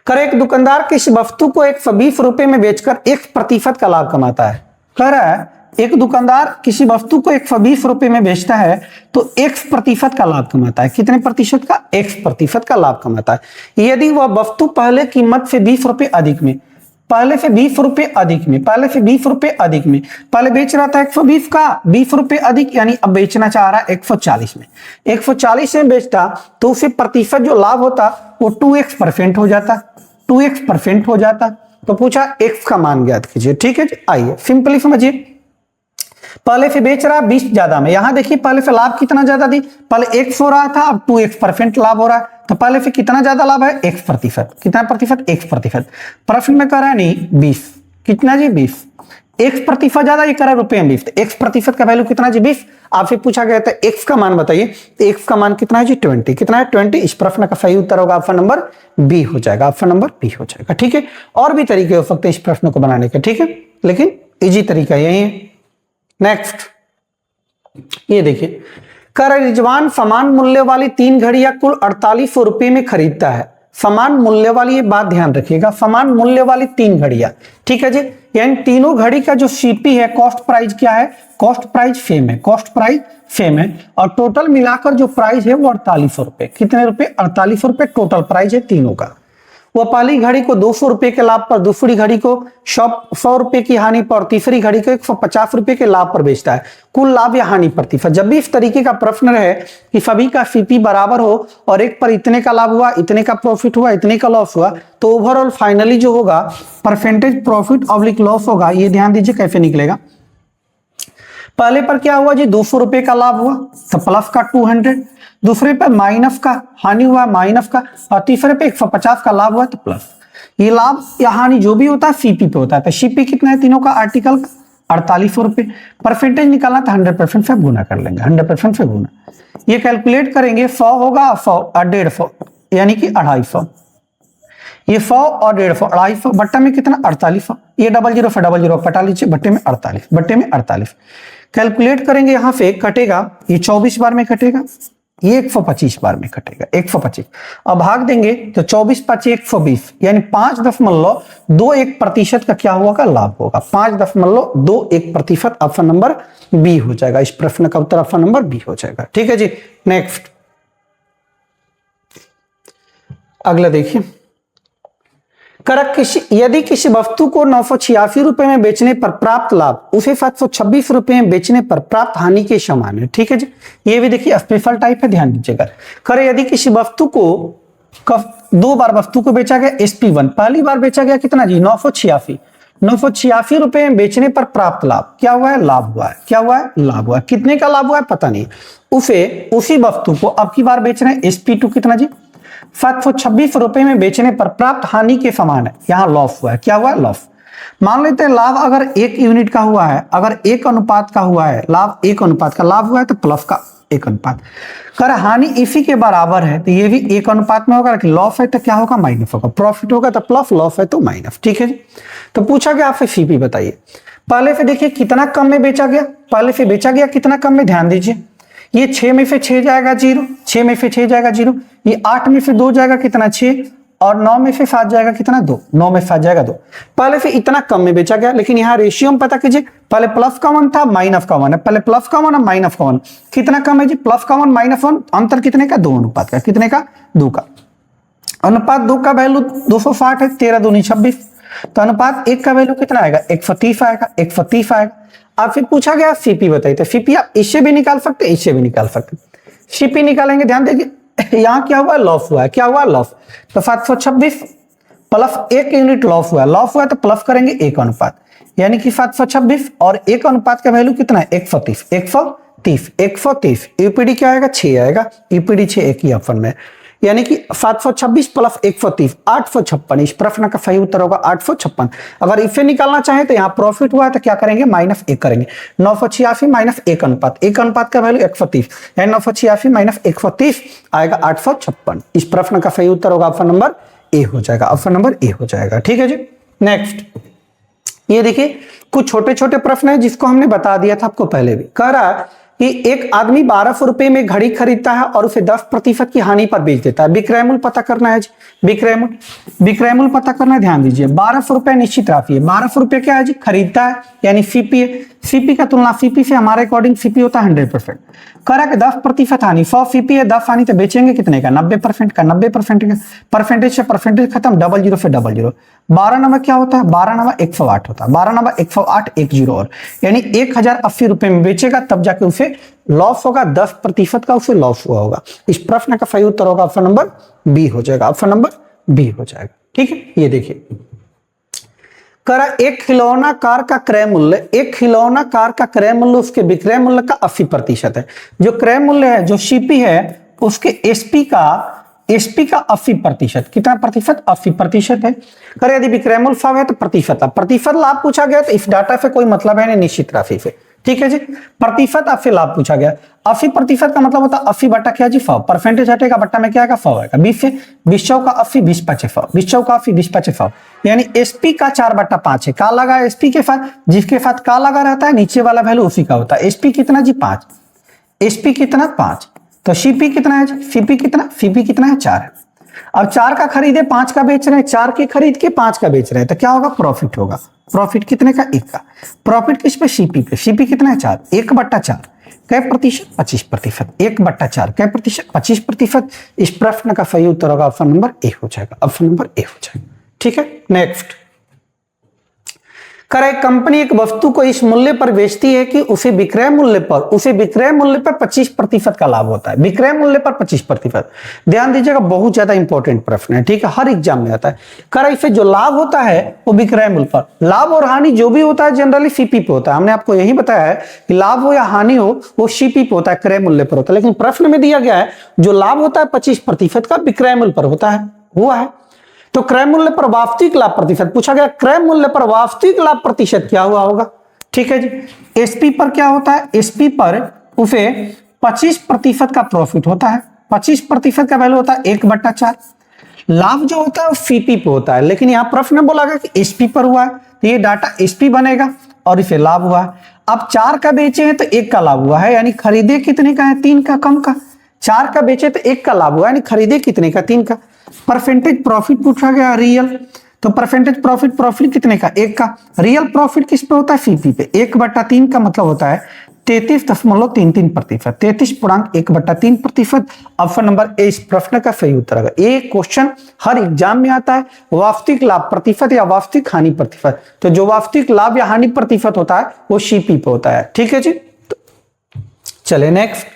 S1: कर एक दुकानदार किसी वस्तु को 120 रुपए में बेचकर 1% का लाभ कमाता है। कह रहा है एक दुकानदार किसी वस्तु को 120 रुपए में बेचता है तो 1% का लाभ कमाता है। कितने प्रतिशत का? 1% का लाभ कमाता है। यदि वह वस्तु पहले कीमत से 20 रुपए अधिक में, पहले से 20 रुपए अधिक में, पहले बेच रहा था 120 का, 20 रुपए अधिक, यानी अब बेचना चाह रहा है 140 में। 140 में बेचता तो उसे प्रतिशत जो लाभ होता वो 2x% हो जाता, 2x% हो जाता। तो पूछा x का मान ज्ञात कीजिए। ठीक है जी, आइए सिंपली समझिए। पहले से बेच रहा है 20 ज्यादा में, यहां देखिए पहले से लाभ कितना ज्यादा दी, पहले x हो रहा था, अब 2x% लाभ हो रहा है, तो पहले से कितना ज्यादा लाभ है, x%, कितना प्रतिशत, x%। प्रश्न में कह रहा है नहीं 20, कितना जी 20, x% ज्यादा, ये कह रहा है रुपए में 20, तो x% का वैल्यू कितना जी 20। आपसे पूछा गया था x का मान बताइए, तो x का मान कितना है जी 20, कितना है 20। इस प्रश्न का सही उत्तर होगा ऑप्शन नंबर बी हो जाएगा, ऑप्शन नंबर बी हो जाएगा, ठीक है। और भी तरीके हो सकते हैं इस प्रश्न को बनाने के, ठीक है, लेकिन इजी तरीका यही है। नेक्स्ट ये देखिए, कर रिजवान समान मूल्य वाली 3 घड़ियां कुल 4800 रुपए में खरीदता है। समान मूल्य वाली, ये बात ध्यान रखिएगा, समान मूल्य वाली 3 घड़ियां, ठीक है जी, यानी तीनों घड़ी का जो सीपी है, कॉस्ट प्राइस क्या है, कॉस्ट प्राइस सेम है, कॉस्ट प्राइस सेम है, और टोटल मिलाकर जो प्राइस है वो 4800 रुपए, कितने रुपए, 4800 रुपए टोटल प्राइस है तीनों का। वह पहली घड़ी को 200 रुपए के लाभ पर, दूसरी घड़ी को 100 रुपए की हानि पर, तीसरी घड़ी को 150 रुपए के लाभ पर बेचता है। कुल लाभ या हानि प्रतिशत। जब भी इस तरीके का प्रश्न रहे कि सभी का सीपी बराबर हो और एक पर इतने का लाभ हुआ, इतने का प्रॉफिट हुआ, इतने का लॉस हुआ, तो ओवरऑल फाइनली जो होगा परसेंटेज प्रॉफिट ऑब्लिक लॉस होगा। ये ध्यान दीजिए कैसे निकलेगा। पहले पर क्या हुआ जी, 200 रुपए का लाभ हुआ तो प्लस का 200, दूसरे पे माइनस का हानि हुआ माइनस का, और तीसरे पे 150 का लाभ हुआ तो प्लस। ये लाभ या हानि जो भी होता है सीपी पे होता है। तो सीपी कितना है तीनों का, आर्टिकल 4800 रुपए। परसेंटेज निकालना तो 100% से गुना कर लेंगे, 100% से गुना। ये कैलकुलेट करेंगे, 100 होगा 100 और 150 यानी कि 250। ये 100 और 150, 250 बट्टा में कितना 4800, ये 00 से 00 कटा लीजिए, बट्टे में 48, बट्टे में 48। कैलकुलेट करेंगे, यहां से कटेगा, ये 24 बार में कटेगा, ये 125 बार में कटेगा, 125। अब भाग देंगे तो 24 5 120, यानी 5.21% का क्या होगा, लाभ होगा, 5.21%। ऑप्शन नंबर बी हो जाएगा। इस प्रश्न का उत्तर ऑप्शन नंबर बी हो जाएगा, ठीक है जी। नेक्स्ट अगला देखिए, यदि किसी वस्तु को 986 रुपए में बेचने पर प्राप्त लाभ उसे 726 रुपए में बेचने पर प्राप्त हानि के समान है, ठीक है जी। ये भी देखिए स्पेशल टाइप है, ध्यान दीजिएगा। करे यदि किसी वस्तु को 2 बार वस्तु को बेचा गया SP1, पहली बार बेचा गया कितना जी 986 रुपए में बेचने पर प्राप्त लाभ क्या हुआ है, लाभ हुआ है, क्या हुआ है, लाभ हुआ है। कितने का लाभ हुआ है पता नहीं, उसी वस्तु को अब की बार बेच रहे हैं SP2 कितना जी 726 रुपए में बेचने पर प्राप्त हानि के समान है। यहां लॉस हुआ है, क्या हुआ है, लॉस। मान लेते हैं लाभ अगर 1 यूनिट का हुआ है, अगर 1 अनुपात का हुआ है, लाभ 1 अनुपात का लाभ हुआ है तो प्लस का 1 अनुपात। कर हानि इसी के बराबर है तो ये भी 1 अनुपात में होगा, लॉस है तो क्या होगा, माइनस होगा। प्रॉफिट होगा तो प्लस, लॉस है तो माइनस, ठीक है जी। तो पूछा गया आपसे सीपी बताइए। पहले से देखिए कितना कम में बेचा गया, पहले से बेचा गया कितना कम में, ध्यान दीजिए। ये 6 में से 6 जाएगा 0, 6 में से 6 जाएगा 0, ये 8 में से 2 जाएगा कितना 6, और 9 में से 7 जाएगा कितना 2, 9 में से 7 जाएगा 2। पहले से इतना कम में बेचा गया, लेकिन यहाँ रेशियो में पता कीजिए, पहले प्लस का 1 था माइनस का 1 है, पहले प्लस का 1 है माइनस का 1, कितना कम है जी, प्लस का 1 माइनस 1, अंतर कितने का, 2 अनुपात का, कितने का, 2 का। अनुपात 2 का वैल्यू 260 है, 13 दूनी 26, तो अनुपात 1 का वैल्यू कितना आएगा, 130 आएगा, 130 आएगा। अब फिर पूछा गया सीपी बताइए, तो सीपी आप इससे भी निकाल सकते, इससे भी निकाल सकते। सीपी निकालेंगे, ध्यान देखिए यहां क्या हुआ, लॉस हुआ है, क्या हुआ, लॉस। तो 726 प्लस 1 यूनिट लॉस हुआ है, लॉस हुआ है तो प्लस करेंगे 1 अनुपात, यानी कि 726 और 1 अनुपात का वैल्यू कितना है, 130, 130, 130। यूपीडी क्या आएगा, 6 आएगा, यूपीडी 6 एक ही ऑप्शन में, यानी कि 726 प्लस 130 856। इस प्रश्न का सही उत्तर होगा 856। अगर इसे निकालना चाहे तो यहाँ प्रॉफिट हुआ है तो क्या करेंगे, -1 करेंगे। 986 माइनस 1 अनुपात, 1 अनुपात का वैल्यू 130, यानी 986 माइनस 130 आएगा 856। इस प्रश्न का सही उत्तर होगा ऑप्शन नंबर ए हो जाएगा, ऑप्शन नंबर ए हो जाएगा, ठीक है जी। नेक्स्ट ये देखिए कुछ छोटे छोटे प्रश्न है जिसको हमने बता दिया था आपको पहले भी। कह रहा है कि एक आदमी 1200 रुपए में घड़ी खरीदता है और उसे 10% की हानि पर बेच देता है। विक्रय मूल्य पता करना है जी, विक्रय मूल्य पता करना है, ध्यान दीजिए। 1200 रुपए निश्चित राशि है, 1200 रुपए क्या है जी, खरीदता है, यानी सीपी है। सीपी का तुलना सीपी से हमारे अकॉर्डिंग सीपी होता है 100%। करा कि 10% हानि, 100 सीपी है, 10 हानि तो बेचेंगे कितने का, 90% का, 90% का। परसेंटेज से परसेंटेज खत्म, 00 से 00। 12 नंबर क्या होता है, 12 नंबर 108 होता है, 12 नंबर 108 1 0 और, यानी 1080 रुपए में बेचेगा तब जाके उसे लॉस होगा, 10% का उसे लॉस हुआ होगा। इस प्रश्न का सही उत्तर होगा ऑप्शन नंबर बी हो जाएगा, ऑप्शन नंबर बी हो जाएगा, ठीक है। ये देखिए करा एक खिलौना कार का क्रय मूल्य, एक खिलौना कार का क्रय मूल्य उसके विक्रय मूल्य का 80% है। जो क्रय मूल्य है, जो सीपी है, उसके एसपी का 80%, कितना प्रतिशत? 80% है। करे यदि विक्रय मूल्य 5 है तो प्रतिशत लाभ पूछा गया, तो इस डाटा से कोई मतलब है नहीं, निश्चित राशि से। ठीक है जी, प्रतिशत आपसे लाभ पूछा गया। 80% का मतलब होता है 80 बटा क्या जी 100, परसेंटेज हटेगा, बट्टा में क्या आएगा 100 आएगा। 20 से 20 चौका 80, 20 पचे 100, 20 चौका 80, 20 पचे 100, यानी एसपी का 4/5 है। का लगा एसपी के साथ, जिसके साथ का लगा रहता है नीचे वाला वैल्यू उसी का होता है। एसपी कितना जी 5, एसपी कितना 5, तो सीपी कितना है जी, सीपी कितना है 4 है। अब 4 का खरीदे 5 का बेच रहे हैं, 4 के खरीद के 5 का बेच रहे हैं, तो क्या होगा? प्रॉफिट होगा। प्रॉफिट कितने का? 1 का। प्रॉफिट किस पे? सीपी पे। सीपी कितना है? 4, 1/4 कै प्रतिशत? 25%। 1/4 कै प्रतिशत? 25%। इस प्रश्न का सही उत्तर होगा ऑप्शन नंबर ए हो जाएगा, ऑप्शन नंबर ए हो जाएगा। ठीक है, नेक्स्ट। करे कंपनी एक वस्तु को इस मूल्य पर बेचती है कि उसे विक्रय मूल्य पर 25% का लाभ होता है। विक्रय मूल्य पर 25%। ध्यान दीजिएगा, बहुत ज्यादा इंपॉर्टेंट प्रश्न है। ठीक है, हर एग्जाम में आता है। करे इसे जो लाभ होता है वो विक्रय मूल्य पर, लाभ और हानि जो भी होता है जनरली सीपी पे होता है। हमने आपको यही बताया है कि लाभ हो या हानि हो वो सीपी पे होता है, क्रय मूल्य पर होता है। लेकिन प्रश्न में दिया गया है जो लाभ होता है 25% का विक्रय मूल्य पर होता है, हुआ है। तो क्रय मूल्य पर वास्तविक लाभ प्रतिशत पूछा गया, क्रय मूल्य पर वास्तविक लाभ प्रतिशत क्या हुआ होगा? ठीक है जी, एसपी पर क्या होता है? एसपी पर उसे 25% का प्रॉफिट होता है। 25% का वैल्यू होता है 1/4। लाभ जो होता है वो सीपी पे होता है, लेकिन यहां प्रश्न में बोला गया कि एसपी पर हुआ है, तो ये डाटा एसपी बनेगा और इसे लाभ हुआ है। अब 4 का बेचे हैं तो 1 का लाभ हुआ है, यानी खरीदे कितने का है? 3 का, कम का। 4 का बेचे तो 1 का लाभ हुआ, यानी खरीदे कितने का? 3 का। परसेंटेज प्रॉफिट पूछा गया, रियल, तो परसेंटेज प्रॉफिट कितने का? 1 का। रियल प्रॉफिट किस पे होता है? सीपी पे। 1/3 का मतलब होता है 33.33%, 33.1/3%। ऑप्शन नंबर ए इस प्रश्न का सही उत्तर है। ये क्वेश्चन हर एग्जाम में आता है, वास्तविक लाभ प्रतिशत या वास्तविक हानि प्रतिशत। तो जो वास्तविक लाभ या हानि प्रतिशत होता है वो सीपी पे होता है। ठीक है जी, चले नेक्स्ट।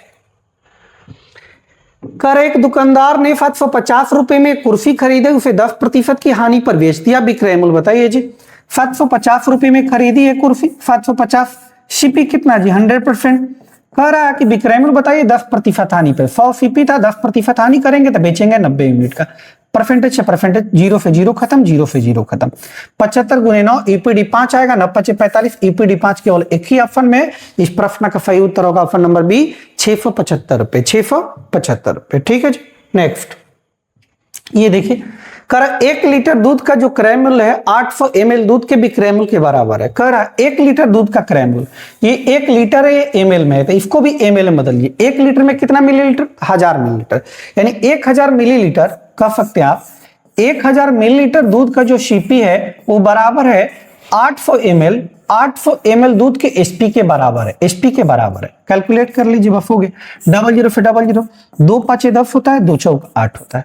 S1: कर एक दुकानदार ने 750 रुपए में कुर्सी खरीदे, उसे 10% की हानि पर बेच दिया। विक्रय मूल्य बताइए जी। 750 रुपए में खरीदी है कुर्सी, 750, सीपी कितना जी 100%। कह रहा है कि विक्रय मूल्य बताइए 10% हानि पर। 100 सीपी था, 10% हानि करेंगे तो बेचेंगे 90 यूनिट का। परसेंटेज से परसेंटेज, 0 से 0 खत्म, 0 से 0 खत्म। 75 गुने 9 ईपीडी 5 आएगा, 9 5 45, ईपीडी 5 केवल एक ही ऑप्शन में। इस प्रश्न का सही उत्तर होगा ऑप्शन नंबर बी, 675 रुपए, 675 रुपए। ठीक है जी, नेक्स्ट। ये देखिए, कह रहा 1 लीटर दूध का जो क्रय मूल्य है 800 ml दूध के विक्रय मूल्य के बराबर है। कह रहा 1 लीटर दूध का क्रय मूल्य, ये 1 लीटर है, ये ml में है, तो इसको भी ml में बदलिए। 1 लीटर में कितना मिलीलीटर? 1000 मिलीलीटर, यानी 1000 मिलीलीटर कह सकते हैं आप। 1000 मिलीलीटर दूध का जो सीपी है वो बराबर है 800 ml, 800 ml दूध के एसपी के बराबर है, एसपी के बराबर है। कैलकुलेट कर लीजिए, बस हो गए। 00 से 00, 2 5 10 होता है, 2 चौक 8 होता है,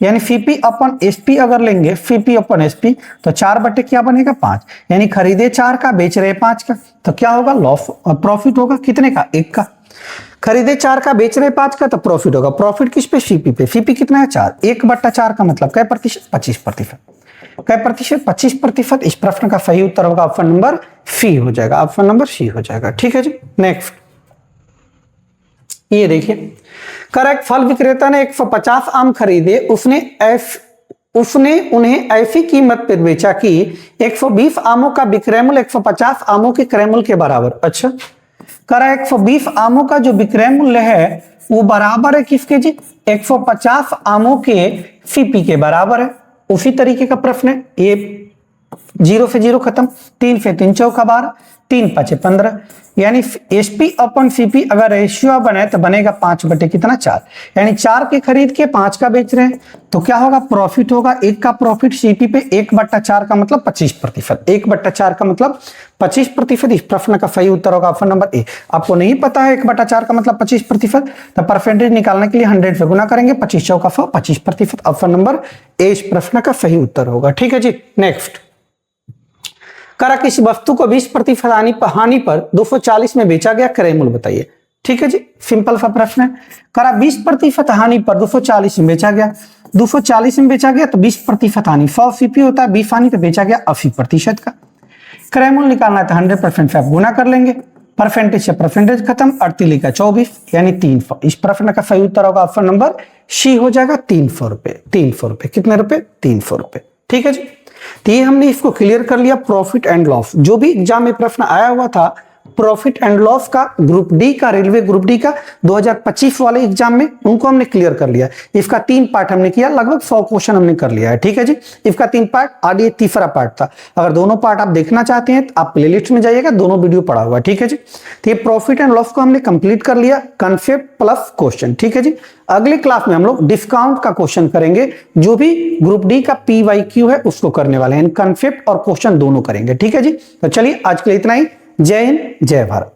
S1: यानी सीपी अपन एसपी अगर लेंगे, सीपी अपन एसपी, तो 4 बटे क्या बनेगा 5, यानी खरीदे 4 का, बेच रहे 5 का, तो क्या होगा? लॉस, प्रॉफिट होगा कितने का? 1 का। खरीदे 4 का, बेच रहे 5 का, तो प्रॉफिट होगा। प्रॉफिट किस पे? सीपी पे। सीपी कितना है? 4। 1/4 का मतलब कै प्रतिशत? 25%। कै प्रतिशत? 25%। इस प्रश्न का सही उत्तर होगा ऑप्शन नंबर सी हो जाएगा, ऑप्शन नंबर सी हो जाएगा। ठीक है जी, नेक्स्ट। ये देखिए, करेक्ट। फल विक्रेता ने 150 आम खरीदे, उसने उन्हें ऐसी कीमत पर बेचा कि 120 आमों का विक्रय मूल्य 150 आमों के क्रय मूल्य के बराबर। अच्छा, करा 120 आमों का जो विक्रय मूल्य है वो बराबर है किसके जी? 150 आमों के सीपी के बराबर है। उसी तरीके का प्रश्न है ये, 0 से 0 खत्म, 3 से 3 चौका 12, 3 5 15, यानी एसपी अपन सीपी अगर रेशियो बने तो बनेगा 5 बटे कितना? 4, यानी 4 के खरीद के 5 का बेच रहे हैं, तो क्या होगा? प्रॉफिट होगा। 1 का प्रॉफिट सीपी पे, 1/4 का मतलब 25%, 1/4 का मतलब 25%। इस प्रश्न का सही उत्तर होगा ऑप्शन नंबर ए। आपको नहीं पता है 1/4 का मतलब 25%, तो परसेंटेज निकालने के लिए 100 से गुना करेंगे, 25 चौका 100, 25%। ऑप्शन नंबर ए इस प्रश्न का सही उत्तर होगा। ठीक है जी, नेक्स्ट। करा किसी वस्तु को 20% हानि पर 240 में बेचा गया, क्रय मूल्य बताइए। ठीक है जी, सिंपल सा प्रश्न है। करा 20% हानि पर 240 में बेचा गया, 240 में बेचा गया तो 20% हानि, 100 सीपी होता है, 20 हानि तो बेचा गया 80% का। क्रय मूल्य निकालना है तो 100% से आप गुना कर लेंगे, परसेंटेज से परसेंटेज खत्म, 38 लिखा 24 यानी 300। इस प्रश्न का सही उत्तर होगा ऑप्शन नंबर सी हो जाएगा 300 रुपए। 300 रुपए, कितने रुपए? 300 रुपए। ठीक है जी, तो ये हमने इसको क्लियर कर लिया। प्रॉफिट एंड लॉस, जो भी एग्जाम में प्रश्न आया हुआ था प्रॉफिट एंड लॉस का, ग्रुप डी का, रेलवे ग्रुप डी का 2025 वाले एग्जाम में, उनको हमने क्लियर कर लिया। इसका 3 पार्ट हमने किया, लगभग 100 क्वेश्चन हमने कर लिया है। ठीक है जी, इसका 3 पार्ट, आज ये तीसरा पार्ट था। अगर दोनों पार्ट आप देखना चाहते हैं तो आप प्लेलिस्ट में जाइएगा, दोनों वीडियो पड़ा हुआ है। ठीक है जी, तो ये प्रॉफिट एंड लॉस को हमने कंप्लीट कर लिया, कंसेप्ट प्लस क्वेश्चन। ठीक है जी, अगले क्लास में हम लोग डिस्काउंट का क्वेश्चन करेंगे, जो भी ग्रुप डी का PYQ है उसको करने वाले हैं, कंसेप्ट और क्वेश्चन दोनों करेंगे। ठीक है जी, तो चलिए आज के लिए इतना ही। जय हिंद, जय भारत।